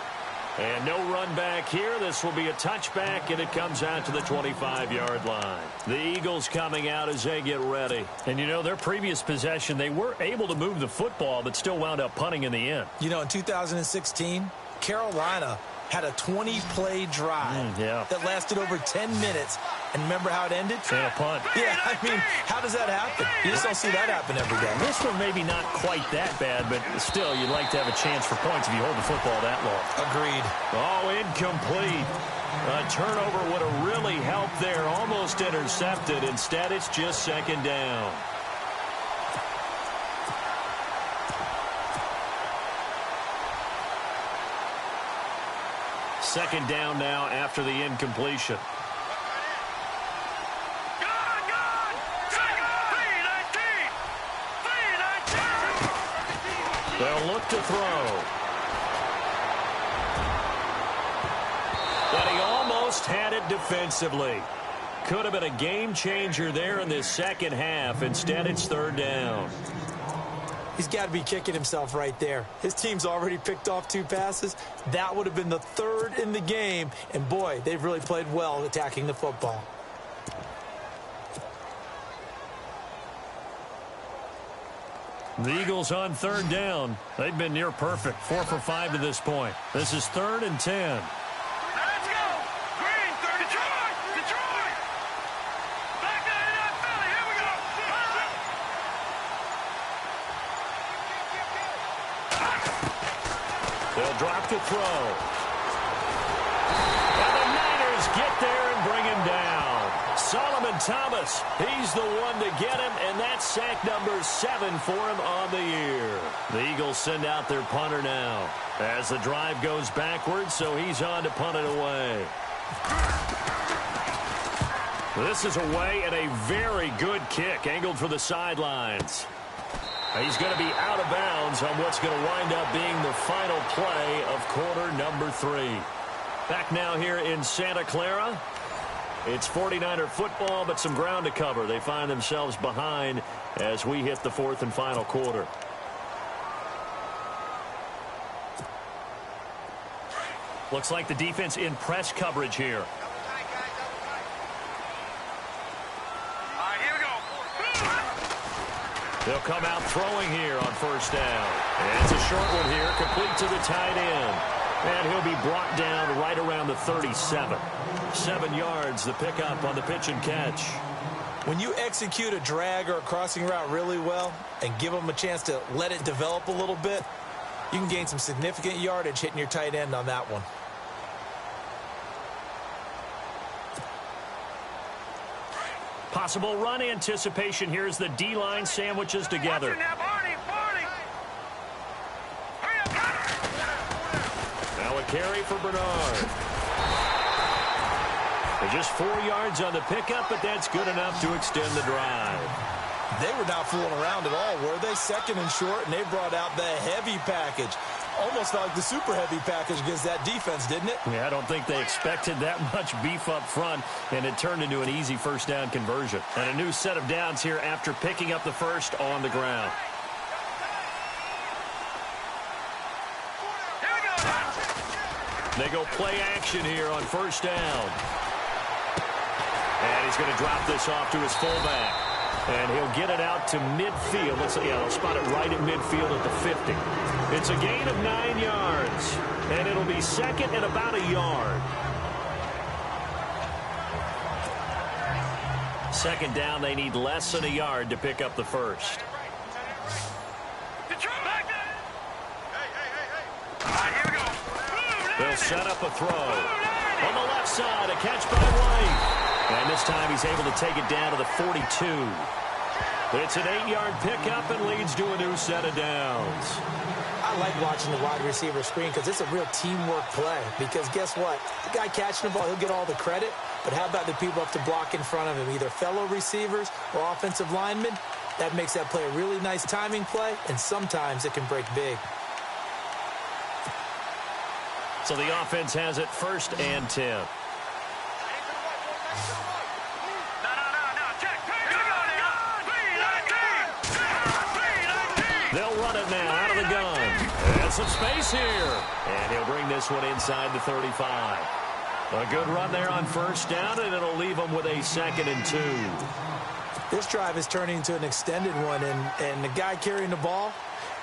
And no run back here. This will be a touchback, and it comes out to the 25-yard line. The Eagles coming out as they get ready. And, you know, their previous possession, they were able to move the football, but still wound up punting in the end. You know, in 2016, Carolina had a 20-play drive that lasted over 10 minutes. And remember how it ended? And a punt. Yeah, I mean, how does that happen? You just don't see that happen every day. This one maybe not quite that bad, but still, you'd like to have a chance for points if you hold the football that long. Agreed. Oh, incomplete. A turnover would have really helped there. Almost intercepted. Instead, it's just second down. Second down now after the incompletion. They'll look to throw. But he almost had it defensively. Could have been a game changer there in this second half. Instead, it's third down. He's got to be kicking himself right there. His team's already picked off 2 passes. That would have been the 3rd in the game. And, boy, they've really played well attacking the football. The Eagles on third down. They've been near perfect. 4 for 5 to this point. This is 3rd and 10. Let's go! Green, third Detroit! Detroit! Back to the NFL. Here we go! They'll drop to throw. And the Niners get there and bring him down. Solomon Thomas, he's the one to get him, and that's sack number 7 for him on the year. The Eagles send out their punter now as the drive goes backwards, so he's on to punt it away. This is away and a very good kick, angled for the sidelines. He's going to be out of bounds on what's going to wind up being the final play of quarter number 3. Back now here in Santa Clara. It's 49er football, but some ground to cover. They find themselves behind as we hit the 4th and final quarter. Looks like the defense in press coverage here. All right, here we go. They'll come out throwing here on first down. And it's a short one here, complete to the tight end. And he'll be brought down right around the 37. 7 yards, the pickup on the pitch and catch. When you execute a drag or a crossing route really well and give them a chance to let it develop a little bit, you can gain some significant yardage hitting your tight end on that one. Possible run anticipation here as the D-line sandwiches together. Now a carry for Bernard. They're just 4 yards on the pickup, but that's good enough to extend the drive. They were not fooling around at all, were they? Second and short, and they brought out the heavy package. Almost felt like the super heavy package against that defense, didn't it? Yeah, I don't think they expected that much beef up front, and it turned into an easy first down conversion. And a new set of downs here after picking up the first on the ground. They go play action here on first down. And he's going to drop this off to his fullback. And he'll get it out to midfield. They'll spot it right at midfield at the 50. It's a gain of 9 yards. And it'll be second and about a yard. Second down, they need less than a yard to pick up the first. They'll set up a throw. On the left side, a catch by White. And this time he's able to take it down to the 42. It's an 8-yard pickup and leads to a new set of downs. I like watching the wide receiver screen because it's a real teamwork play. Because guess what? The guy catching the ball, he'll get all the credit. But how about the people up to block in front of him, either fellow receivers or offensive linemen? That makes that play a really nice timing play, and sometimes it can break big. So the offense has it first and 10. They'll run it now out of the gun. And some space here. And he'll bring this one inside the 35. A good run there on first down, and it'll leave them with a 2nd and 2. This drive is turning into an extended one, and the guy carrying the ball,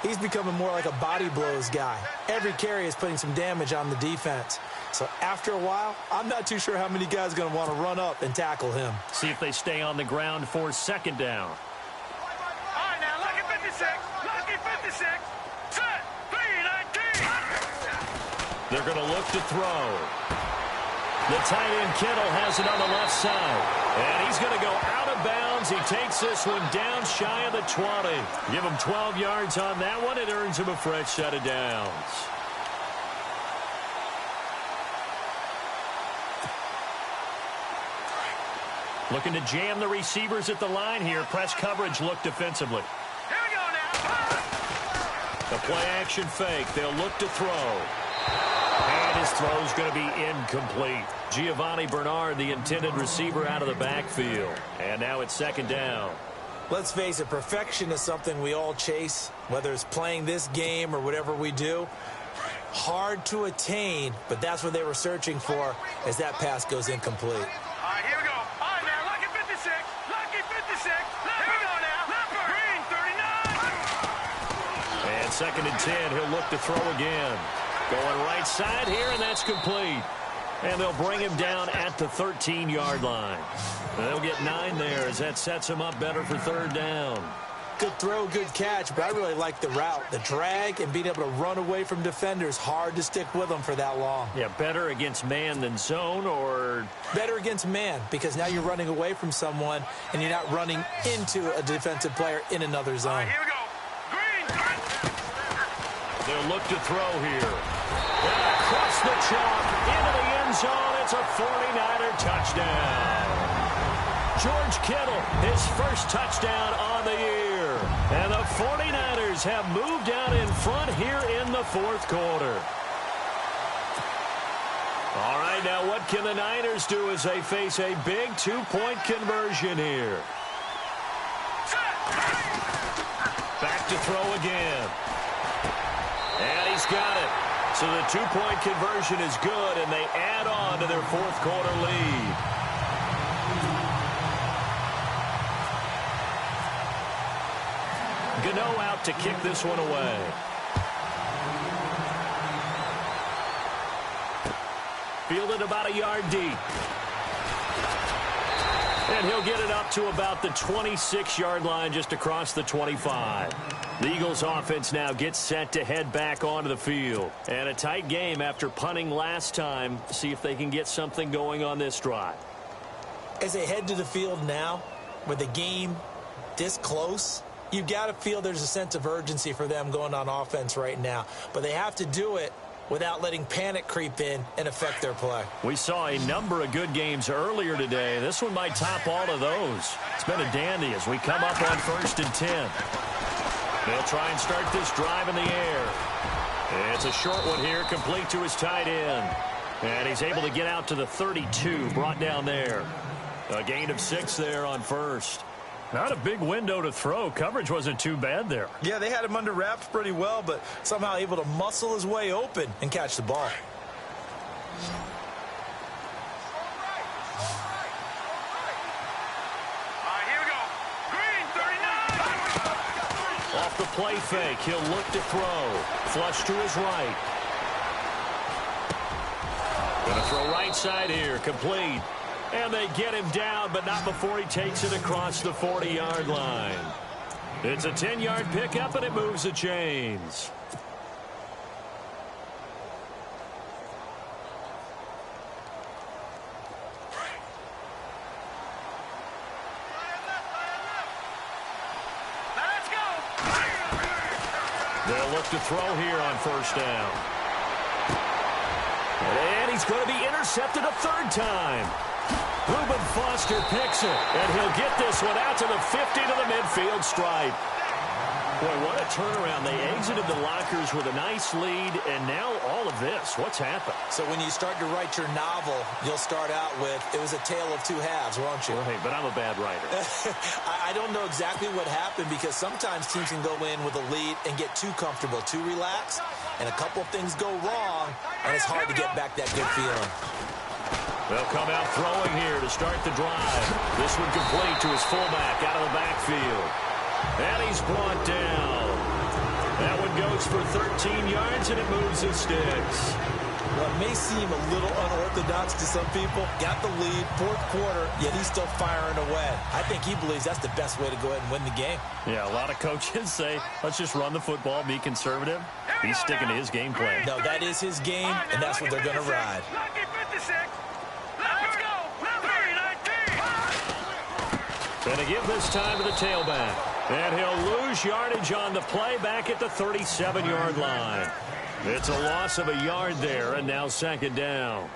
he's becoming more like a body blows guy. Every carry is putting some damage on the defense. So after a while, I'm not too sure how many guys are going to want to run up and tackle him. See if they stay on the ground for second down. All right, now, lucky 56. Lucky 56. Set. 3-19. They're going to look to throw. The tight end Kittle has it on the left side. And he's going to go out of bounds. He takes this one down shy of the 20. Give him 12 yards on that one. It earns him a fresh set of downs. Looking to jam the receivers at the line here. Press coverage look defensively. Here we go now. The play action fake. They'll look to throw. And his throw's going to be incomplete. Giovanni Bernard, the intended receiver, out of the backfield. And now it's second down. Let's face it, perfection is something we all chase, whether it's playing this game or whatever we do. Hard to attain, but that's what they were searching for as that pass goes incomplete. All right, here we go. All right, now, lucky 56. Lucky 56. Here we go now. Leopard. Green 39. And second and 10, he'll look to throw again. Going right side here, and that's complete. And they'll bring him down at the 13-yard line. And they'll get 9 there as that sets him up better for third down. Good throw, good catch, but I really like the route. The drag and being able to run away from defenders, hard to stick with them for that long. Yeah, better against man than zone, or? Better against man, because now you're running away from someone and you're not running into a defensive player in another zone. All right, here we go. Green. They'll look to throw here. And across the chalk into the end zone. It's a 49er touchdown. George Kittle, his first touchdown on the year. And the 49ers have moved out in front here in the fourth quarter. All right, now what can the Niners do as they face a big 2-point conversion here? Back to throw again. And he's got it. So the 2-point conversion is good, and they add on to their fourth quarter lead. Gano out to kick this one away. fielded about a yard deep. And he'll get it up to about the 26-yard line, just across the 25. The Eagles offense now gets set to head back onto the field. And a tight game after punting last time. See if they can get something going on this drive. As they head to the field now, with the game this close, you've got to feel there's a sense of urgency for them going on offense right now. But they have to do it without letting panic creep in and affect their play. We saw a number of good games earlier today. This one might top all of those. It's been a dandy as we come up on 1st and 10. They'll try and start this drive in the air. It's a short one here, complete to his tight end. And he's able to get out to the 32, brought down there. A gain of 6 there on first. Not a big window to throw. Coverage wasn't too bad there. Yeah, they had him under wraps pretty well, but somehow able to muscle his way open and catch the ball. Here we go. Green, 39. Off the play fake, he'll look to throw. Flush to his right. Gonna throw right side here, complete. And they get him down, but not before he takes it across the 40-yard line. It's a 10-yard pickup, and it moves the chains. Let's go. They'll look to throw here on 1st down. And he's going to be intercepted a 3rd time. Reuben Foster picks it, and he'll get this one out to the 50 to the midfield stripe. Boy, what a turnaround. They exited the lockers with a nice lead, and now all of this. What's happened? So when you start to write your novel, you'll start out with, it was a tale of 2 halves, won't you? Right, but I'm a bad writer. I don't know exactly what happened because sometimes teams can go in with a lead and get too comfortable, too relaxed, and a couple of things go wrong, and it's hard to get back that good feeling. They'll come out throwing here to start the drive. This one complete to his fullback out of the backfield. And he's brought down. That one goes for 13 yards, and it moves his sticks. Well, it may seem a little unorthodox to some people. Got the lead, 4th quarter, yet he's still firing away. I think he believes that's the best way to go ahead and win the game. Yeah, a lot of coaches say, let's just run the football, be conservative. He's sticking to his game plan. No, that is his game, and that's what they're going to ride. Lucky 56. Let's go. 3-19. And to give this time to the tailback. And he'll lose yardage on the play back at the 37-yard line. It's a loss of a yard there, and now 2nd down.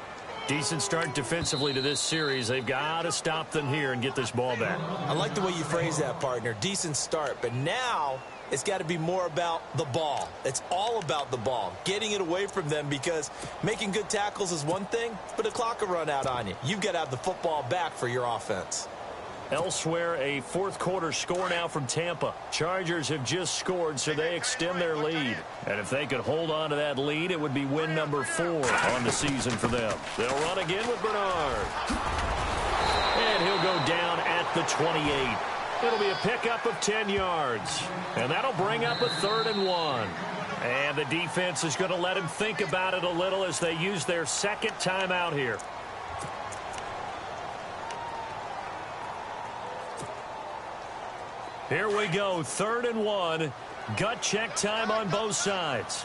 Decent start defensively to this series. They've got to stop them here and get this ball back. I like the way you phrase that, partner. Decent start, but now it's got to be more about the ball. It's all about the ball, getting it away from them, because making good tackles is one thing, but the clock will run out on you. You've got to have the football back for your offense. Elsewhere, a 4th quarter score now from Tampa. Chargers have just scored, so they extend their lead. And if they could hold on to that lead, it would be win number 4 on the season for them. They'll run again with Bernard. And he'll go down at the 28. It'll be a pickup of 10 yards. And that'll bring up a 3rd and 1. And the defense is going to let him think about it a little as they use their 2nd timeout here. Here we go, 3rd and 1. Gut check time on both sides.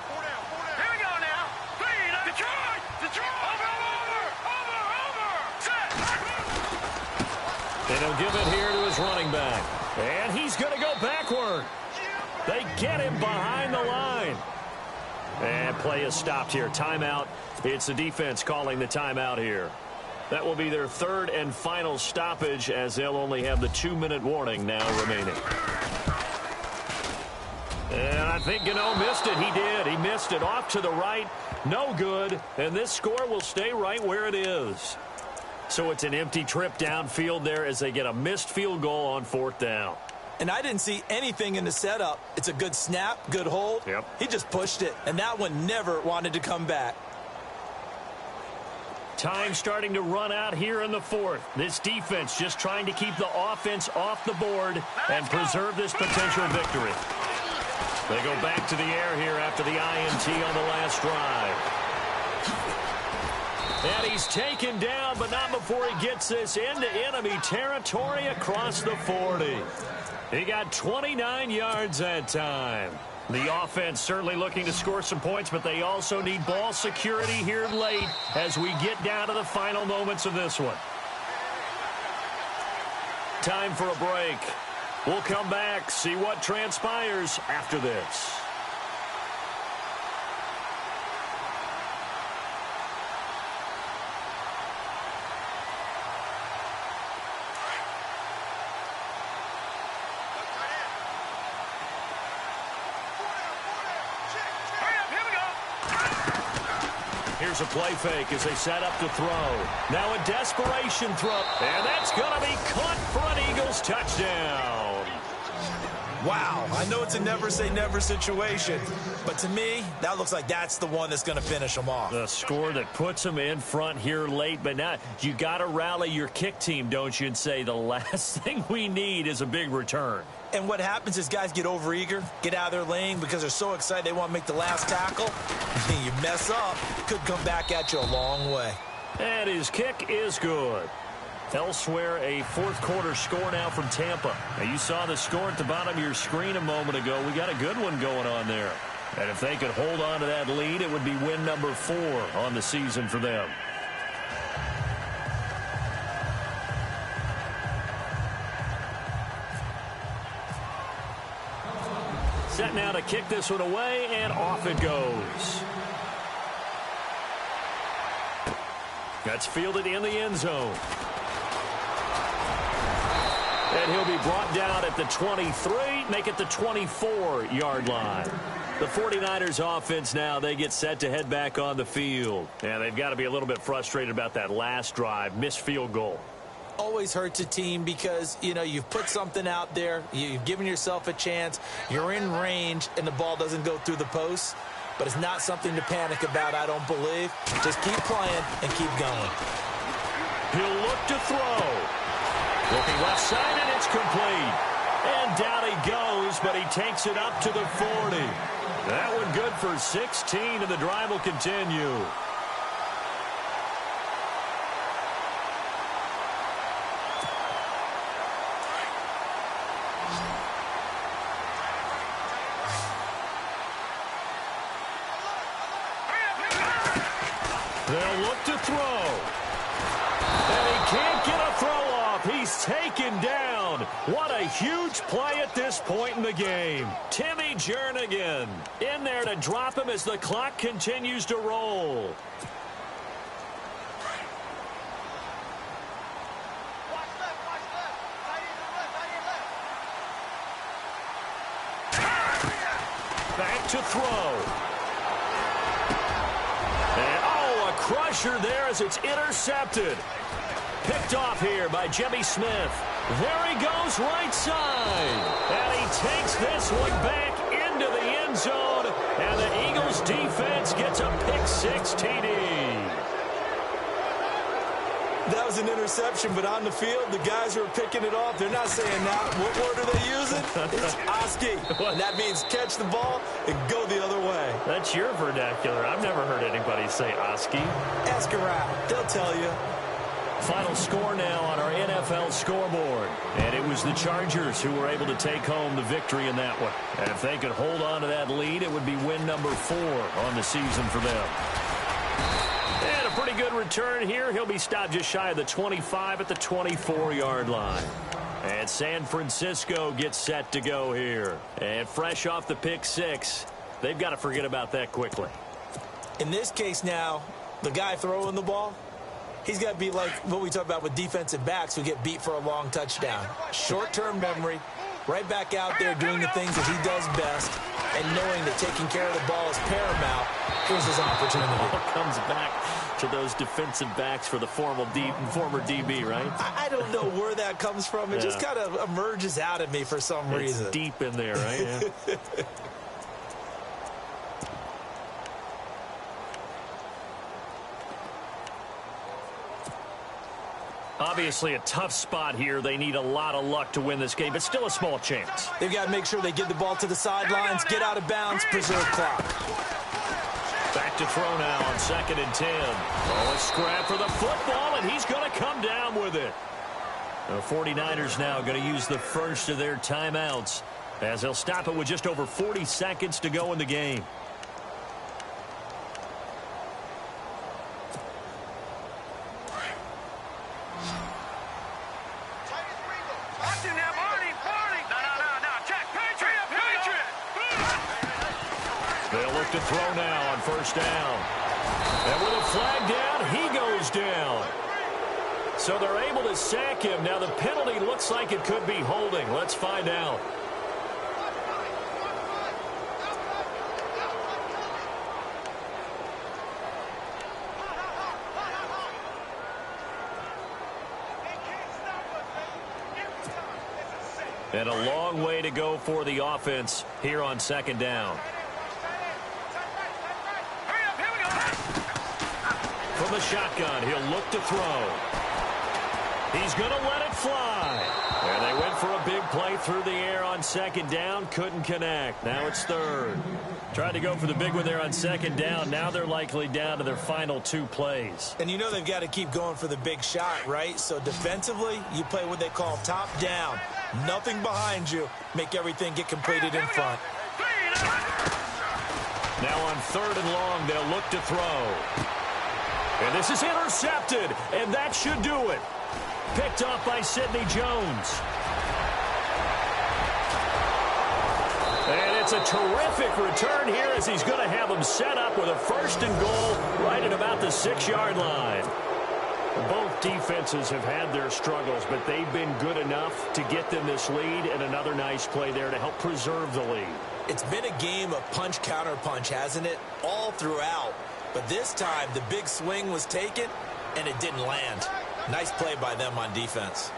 Here we go now. Detroit. Over. Set. And he'll give it here to his running back. And he's going to go backward. They get him behind the line. And play is stopped here. Timeout. It's the defense calling the timeout here. That will be their 3rd and final stoppage, as they'll only have the 2-minute warning now remaining. And I think Gano missed it. He did. He missed it off to the right. No good. And this score will stay right where it is. So it's an empty trip downfield there as they get a missed field goal on 4th down. And I didn't see anything in the setup. It's a good snap, good hold. Yep. He just pushed it, and that one never wanted to come back. Time starting to run out here in the 4th. This defense just trying to keep the offense off the board and preserve this potential victory. They go back to the air here after the INT on the last drive. And he's taken down, but not before he gets this into enemy territory across the 40. He got 29 yards that time. The offense certainly looking to score some points, but they also need ball security here late as we get down to the final moments of this one. Time for a break. We'll come back, see what transpires after this. Here's a play fake as they set up to throw. Now a desperation throw. And that's going to be caught for an Eagles touchdown. Wow, I know it's a never-say-never situation, but to me, that looks like that's the one that's going to finish them off. The score that puts them in front here late, but now you got to rally your kick team, don't you, and say the last thing we need is a big return. And what happens is guys get overeager, get out of their lane because they're so excited they want to make the last tackle. You mess up, could come back at you a long way. And his kick is good. Elsewhere, a fourth quarter score now from Tampa. Now, you saw the score at the bottom of your screen a moment ago. We got a good one going on there. And if they could hold on to that lead, it would be win number 4 on the season for them. Set now to kick this one away, and off it goes. That's fielded in the end zone. And he'll be brought down at the 23, make it the 24-yard line. The 49ers offense now, they get set to head back on the field. And they've got to be a little bit frustrated about that last drive, missed field goal. Always hurts a team because, you know, you've put something out there, you've given yourself a chance, you're in range, and the ball doesn't go through the post. But it's not something to panic about, I don't believe. Just keep playing and keep going. He'll look to throw. Looking left side, and it's complete. And down he goes, but he takes it up to the 40. That one good for 16, and the drive will continue. They'll look to throw. And he can't get a throw off. He's taken down. What a huge play at this point in the game. Timmy Jernigan in there to drop him as the clock continues to roll. Back to throw. Crusher there as it's intercepted. Picked off here by Jimmy Smith. There he goes right side. And he takes this one back into the end zone. And the Eagles defense gets a pick-6 TD. That was an interception, but on the field, the guys who are picking it off, they're not saying that. What word are they using? It's Oski. And that means catch the ball and go the other way. That's your vernacular. I've never heard anybody say Oski. Ask around. They'll tell you. Final score now on our NFL scoreboard. And it was the Chargers who were able to take home the victory in that one. And if they could hold on to that lead, it would be win number 4 on the season for them. And a pretty good return here. He'll be stopped just shy of the 25 at the 24-yard line. And San Francisco gets set to go here. And fresh off the pick-6, they've got to forget about that quickly. In this case now, the guy throwing the ball, he's got to be like what we talk about with defensive backs who get beat for a long touchdown. Short-term memory, right back out there doing the things that he does best, and knowing that taking care of the ball is paramount. Here's his opportunity. Ball comes back to those defensive backs for the former DB, right? I don't know where that comes from. It just kind of emerges out of me for some reason. It's deep in there, right? Yeah. Obviously a tough spot here. They need a lot of luck to win this game, but still a small chance. They've got to make sure they get the ball to the sidelines, get out of bounds, preserve clock. Back to throw now on 2nd and 10. Oh, a scrap for the football, and he's going to come down with it. The 49ers now going to use the first of their timeouts as they'll stop it with just over 40 seconds to go in the game. They'll look to throw now on 1st down. And with a flag down, he goes down. So they're able to sack him. Now the penalty looks like it could be holding. Let's find out. And a long way to go for the offense here on 2nd down. From the shotgun, he'll look to throw. He's going to let it fly. And they went for a big play through the air on 2nd down. Couldn't connect. Now it's 3rd. Tried to go for the big one there on 2nd down. Now they're likely down to their final 2 plays. And you know they've got to keep going for the big shot, right? So defensively, you play what they call top down. Nothing behind you. Make everything get completed in front. Now on 3rd and long, they'll look to throw. And this is intercepted, and that should do it. Picked off by Sidney Jones. And it's a terrific return here as he's going to have them set up with a 1st and goal right at about the 6-yard line. Both defenses have had their struggles, but they've been good enough to get them this lead, and another nice play there to help preserve the lead. It's been a game of punch-counter-punch, hasn't it? All throughout. But this time, the big swing was taken, and it didn't land. Nice play by them on defense.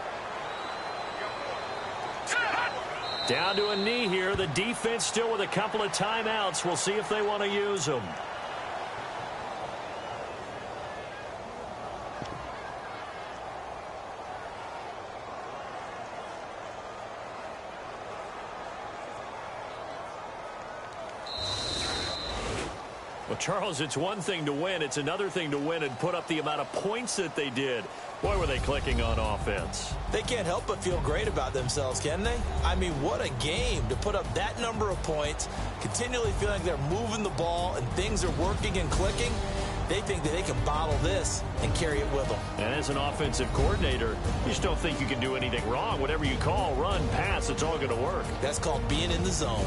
Down to a knee here. The defense still with a couple of timeouts. We'll see if they want to use them. Well, Charles, it's one thing to win. It's another thing to win and put up the amount of points that they did. Boy, were they clicking on offense. They can't help but feel great about themselves, can they? I mean, what a game to put up that number of points, continually feeling like they're moving the ball and things are working and clicking. They think that they can bottle this and carry it with them. And as an offensive coordinator, you just don't think you can do anything wrong. Whatever you call, run, pass, it's all going to work. That's called being in the zone.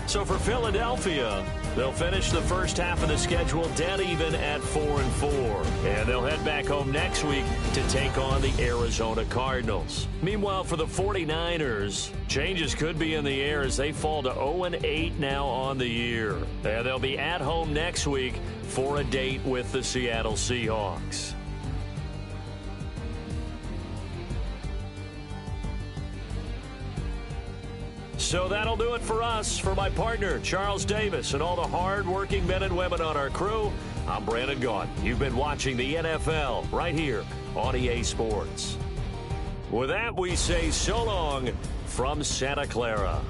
So for Philadelphia, they'll finish the first half of the schedule dead even at 4-4. And they'll head back home next week to take on the Arizona Cardinals. Meanwhile, for the 49ers, changes could be in the air as they fall to 0-8 now on the year. And they'll be at home next week for a date with the Seattle Seahawks. So that'll do it for us. For my partner, Charles Davis, and all the hard-working men and women on our crew, I'm Brandon Gaudin. You've been watching the NFL right here on EA Sports. With that, we say so long from Santa Clara.